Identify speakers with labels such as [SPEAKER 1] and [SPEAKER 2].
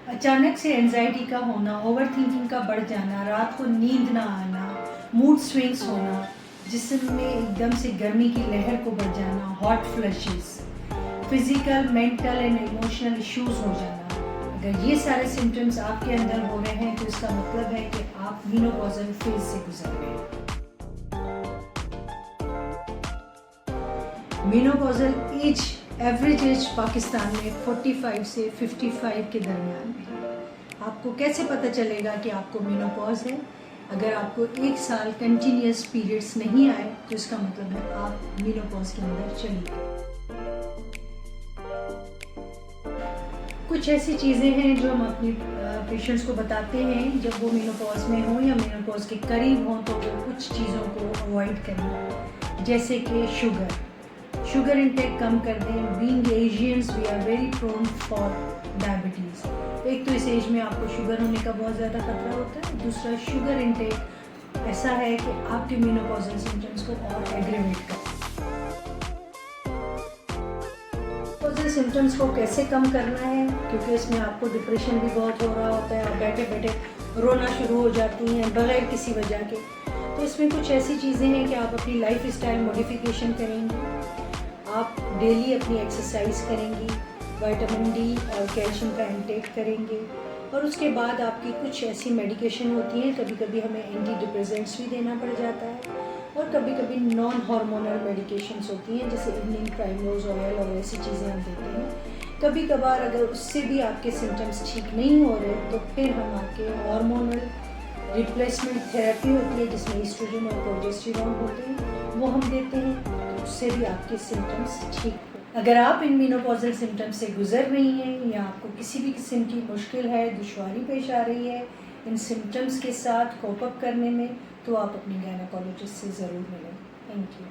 [SPEAKER 1] अचानक से एंजाइटी का होना, ओवरथिंकिंग का बढ़ जाना, रात को नींद ना आना, मूड स्विंग्स होना, जिस्म में एकदम से गर्मी की लहर को बढ़ जाना, hot flushes, physical, mental and emotional issues हो जाना। अगर ये सारे सिम्टम्स आपके अंदर हो रहे हैं तो इसका मतलब है कि आप मेनोपॉजल फेज से गुजर रहे हैं। Menopausal as, average age Pakistan में 45 से 55 के दरमियान में है। आपको कैसे पता चलेगा कि आपको मेनोपॉज है? अगर आपको 1 साल कंटिन्यूस पीरियड्स नहीं आए तो इसका मतलब है आप मेनोपॉज के अंदर चली गए। कुछ ऐसी चीज़ें हैं जो हम अपने पेशेंट्स को बताते हैं जब वो मेनोपॉज में हों या मेनोपॉज के करीब हों, तो वो कुछ चीज़ों को अवॉइड करें, जैसे कि शुगर इंटेक कम कर दें। Being Asians we are very prone for diabetes. एक तो इस एज में आपको शुगर होने का बहुत ज़्यादा खतरा होता है, दूसरा शुगर इंटेक ऐसा है कि आपके मेनोपॉजल सिम्टम्स को और एग्रेवेट करता है। मेनोपॉजल सिम्टम्स को कैसे कम करना है, क्योंकि इसमें आपको डिप्रेशन भी बहुत हो रहा होता है, आप बैठे बैठे रोना शुरू हो जाती हैं बगैर किसी वजह के। तो इसमें कुछ ऐसी चीज़ें हैं कि आप अपनी लाइफ स्टाइल मॉडिफिकेशन करेंगी, आप डेली अपनी एक्सरसाइज करेंगी, विटामिन डी और कैल्शियम का इंटेक करेंगे, और उसके बाद आपकी कुछ ऐसी मेडिकेशन होती हैं, कभी कभी हमें एंटी डिप्रेसेंट्स भी देना पड़ जाता है, और कभी कभी नॉन हार्मोनल मेडिकेशंस होती हैं जैसे इवनिंग प्राइमरोज ऑयल और ऐसी चीज़ें हम देते हैं। कभी कभार अगर उससे भी आपके सिम्टम्स ठीक नहीं हो रहे तो फिर हम आपके हार्मोनल रिप्लेसमेंट थेरेपी होती है जिसमें ईस्ट्रोजन और प्रोजेस्टेरॉन होते हैं, वो हम देते हैं, तो उससे भी आपके सिम्टम्स ठीक हो। अगर आप इन मेनोपॉजल सिम्टम्स से गुजर रही हैं या आपको किसी भी किस्म की मुश्किल है, दुश्वारी पेश आ रही है इन सिम्टम्स के साथ कोप अप करने में, तो आप अपनी गायनेकोलॉजिस्ट से ज़रूर मिलें। Thank you.